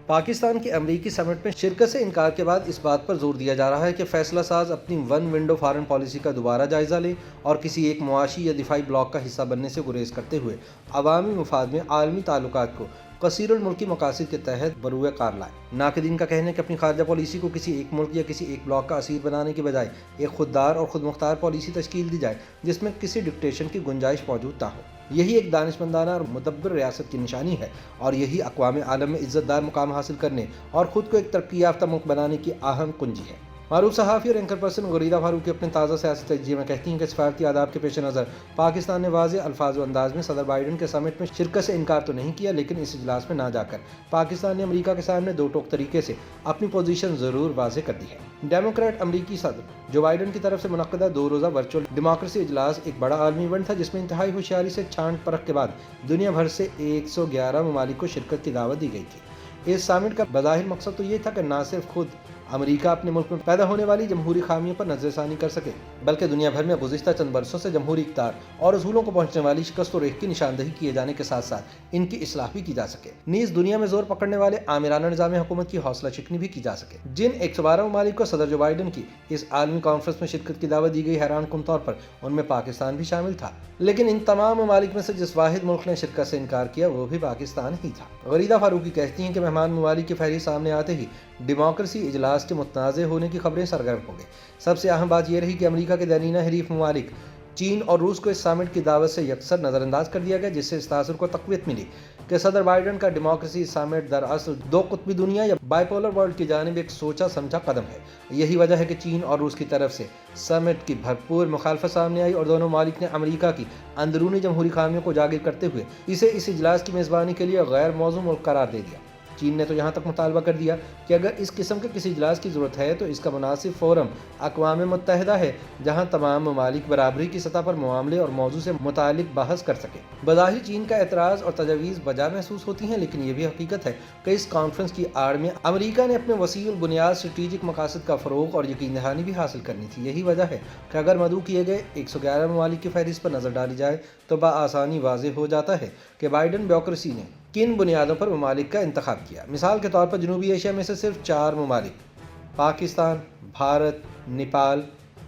پاکستان کی امریکی سمٹ میں شرکت سے انکار کے بعد اس بات پر زور دیا جا رہا ہے کہ فیصلہ ساز اپنی ون ونڈو فارن پالیسی کا دوبارہ جائزہ لے اور کسی ایک معاشی یا دفاعی بلاک کا حصہ بننے سے گریز کرتے ہوئے عوامی مفاد میں عالمی تعلقات کو کثیر الملکی مقاصد کے تحت بروئے کار لائے۔ ناقدین کا کہنا ہے کہ اپنی خارجہ پالیسی کو کسی ایک ملک یا کسی ایک بلاک کا اسیر بنانے کے بجائے ایک خوددار اور خود مختار پالیسی تشکیل دی جائے جس میں کسی ڈکٹیشن کی گنجائش موجود نہ ہو۔ یہی ایک دانشمندانہ اور مدبر ریاست کی نشانی ہے اور یہی اقوام عالم میں عزت دار مقام حاصل کرنے اور خود کو ایک ترقی یافتہ ملک بنانے کی اہم کنجی ہے۔ معروف صحافی اور اینکر پرسن غریدہ فاروقی اپنے تازہ سیاسی تجزیے میں کہتی ہیں کہ سفارتی آداب کے پیش نظر پاکستان نے واضح الفاظ و انداز میں صدر بائیڈن کے سمٹ میں شرکت سے انکار تو نہیں کیا، لیکن اس اجلاس میں نہ جا کر پاکستان نے امریکہ کے سامنے دو ٹوک طریقے سے اپنی پوزیشن ضرور واضح کر دی ہے۔ ڈیموکریٹ امریکی صدر جو بائیڈن کی طرف سے منعقدہ 2 روزہ ورچوئل ڈیموکریسی اجلاس ایک بڑا عالمی ایونٹ تھا جس میں انتہائی ہوشیاری سے چھانٹ پرکھ کے بعد دنیا بھر سے 111 ممالک کو شرکت کی دعوت دی گئی تھی۔ اس سمٹ کا بظاہر مقصد تو یہ تھا کہ نہ صرف خود امریکہ اپنے ملک میں پیدا ہونے والی جمہوری خامیوں پر نظر ثانی کر سکے بلکہ دنیا بھر میں گزشتہ چند برسوں سے جمہوری اقدار اور اصولوں کو پہنچنے والی شکست و ریخت کی نشاندہی کیے جانے کے ساتھ ساتھ ان کی اصلاح بھی کی جا سکے، نیز دنیا میں زور پکڑنے والے آمرانہ نظام حکومت کی حوصلہ شکنی بھی کی جا سکے۔ جن 112 ممالک کو صدر جو بائیڈن کی اس عالمی کانفرنس میں شرکت کی دعوت دی گئی، حیران کن طور پر ان میں پاکستان بھی شامل تھا، لیکن ان تمام ممالک میں سے جس واحد ملک نے شرکت سے انکار کیا وہ بھی پاکستان ہی تھا۔ غریدہ فاروقی کہتی ہیں کہ مہمان ممالک کی فہرست سامنے آتے ہی ڈیموکریسی اجلاس کے متنازع ہونے کی خبریں سرگرم ہو گئی۔ سب سے اہم بات یہ رہی کہ امریکہ کے درینہ حریف ممالک چین اور روس کو اس سمٹ کی دعوت سے یکسر نظر انداز کر دیا گیا، جس سے اس تاثر کو تقویت ملی کہ صدر بائیڈن کا ڈیموکریسی سمٹ دراصل دو قطبی دنیا یا بائی پولر ورلڈ کی جانب ایک سوچا سمجھا قدم ہے۔ یہی وجہ ہے کہ چین اور روس کی طرف سے سمٹ کی بھرپور مخالفت سامنے آئی اور دونوں ممالک نے امریکہ کی اندرونی جمہوری خامیوں کو اجاگر کرتے ہوئے اسے اس اجلاس کی میزبانی کے لیے غیر موزوں ملک قرار دے دیا۔ چین نے تو یہاں تک مطالبہ کر دیا کہ اگر اس قسم کے کسی اجلاس کی ضرورت ہے تو اس کا مناسب فورم اقوام متحدہ ہے جہاں تمام ممالک برابری کی سطح پر معاملے اور موضوع سے متعلق بحث کر سکیں۔ بظاہر چین کا اعتراض اور تجاویز بجا محسوس ہوتی ہیں، لیکن یہ بھی حقیقت ہے کہ اس کانفرنس کی آڑ میں امریکہ نے اپنے وسیع البنیاد اسٹریٹجک مقاصد کا فروغ اور یقین دہانی بھی حاصل کرنی تھی۔ یہی وجہ ہے کہ اگر مدعو کیے گئے 111 ممالک کی فہرست پر نظر ڈالی جائے تو بآسانی واضح ہو جاتا ہے کہ بائیڈن بیوروکریسی نے کن بنیادوں پر ممالک کا انتخاب کیا۔ مثال کے طور پر جنوبی ایشیا میں سے صرف 4 ممالک پاکستان، بھارت، نیپال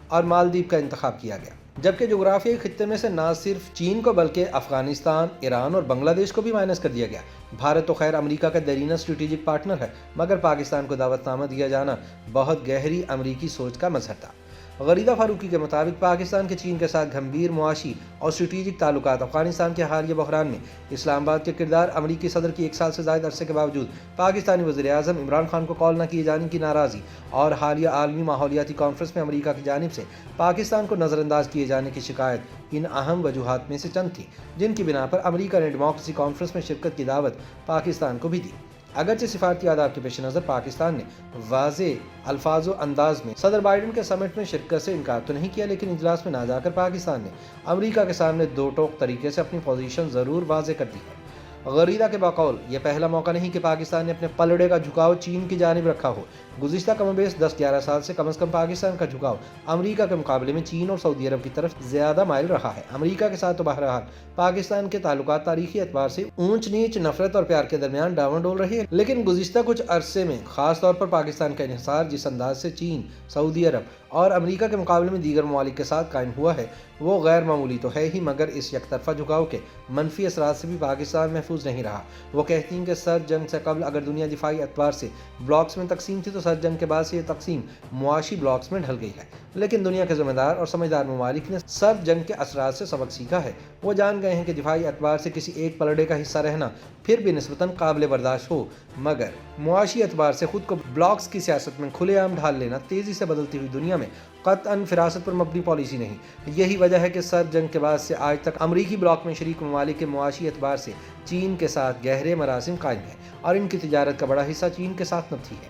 اور مالدیپ کا انتخاب کیا گیا، جبکہ جغرافیائی خطے میں سے نہ صرف چین کو بلکہ افغانستان، ایران اور بنگلہ دیش کو بھی مائنس کر دیا گیا۔ بھارت تو خیر امریکہ کا درینہ اسٹریٹجک پارٹنر ہے، مگر پاکستان کو دعوت نامہ دیا جانا بہت گہری امریکی سوچ کا مظہر تھا۔ غریدہ فاروقی کے مطابق پاکستان کے چین کے ساتھ گھمبیر معاشی اور اسٹریٹجک تعلقات، افغانستان کے حالیہ بحران میں اسلام آباد کے کردار، امریکی صدر کی 1 سال سے زائد عرصے کے باوجود پاکستانی وزیر اعظم عمران خان کو کال نہ کیے جانے کی ناراضی اور حالیہ عالمی ماحولیاتی کانفرنس میں امریکہ کی جانب سے پاکستان کو نظر انداز کیے جانے کی شکایت ان اہم وجوہات میں سے چند تھیں جن کی بنا پر امریکہ نے ڈیموکریسی کانفرنس میں شرکت کی دعوت پاکستان کو بھی دی۔ اگرچہ سفارتی آداب کے پیش نظر پاکستان نے واضح الفاظ و انداز میں صدر بائیڈن کے سمٹ میں شرکت سے انکار تو نہیں کیا، لیکن اجلاس میں نہ جا کر پاکستان نے امریکہ کے سامنے دو ٹوک طریقے سے اپنی پوزیشن ضرور واضح کر دی ہے۔ غریدہ کے بقول یہ پہلا موقع نہیں کہ پاکستان نے اپنے پلڑے کا جھکاؤ چین کی جانب رکھا ہو۔ گزشتہ کم و بیش 10-11 سال سے کم از کم پاکستان کا جھکاؤ امریکہ کے مقابلے میں چین اور سعودی عرب کی طرف زیادہ مائل رہا ہے۔ امریکہ کے ساتھ تو بہرحال پاکستان کے تعلقات تاریخی اعتبار سے اونچ نیچ، نفرت اور پیار کے درمیان ڈاون ڈول رہی ہے، لیکن گزشتہ کچھ عرصے میں خاص طور پر پاکستان کا انحصار جس انداز سے چین، سعودی عرب اور امریکہ کے مقابلے میں دیگر ممالک کے ساتھ قائم ہوا ہے وہ غیر معمولی تو ہے ہی، مگر اس یک طرفہ جھکاؤ کے منفی اثرات سے بھی پاکستان محفوظ نہیں رہا۔ وہ کہتی ہیں کہ سرد جنگ سے قبل اگر دنیا دفاعی اعتبار سے بلاکس میں تقسیم تھی تو سرد جنگ کے بعد سے یہ تقسیم معاشی بلاکس میں ڈھل گئی ہے، لیکن دنیا کے ذمہ دار اور سمجھدار ممالک نے سرد جنگ کے اثرات سے سبق سیکھا ہے۔ وہ جان گئے ہیں کہ دفاعی اعتبار سے کسی ایک پلڑے کا حصہ رہنا پھر بھی نسبتاً قابل برداشت ہو، مگر معاشی اعتبار سے خود کو بلاکس کی سیاست میں کھلے عام ڈھال لینا تیزی سے بدلتی ہوئی دنیا میں قطعاً فراست پر مبنی پالیسی نہیں۔ یہی وجہ ہے کہ سرد جنگ کے بعد سے آج تک امریکی بلاک میں شریک ممالک کے معاشی اعتبار سے چین کے ساتھ گہرے مراسم قائم ہیں اور ان کی تجارت کا بڑا حصہ چین کے ساتھ نبتی ہے۔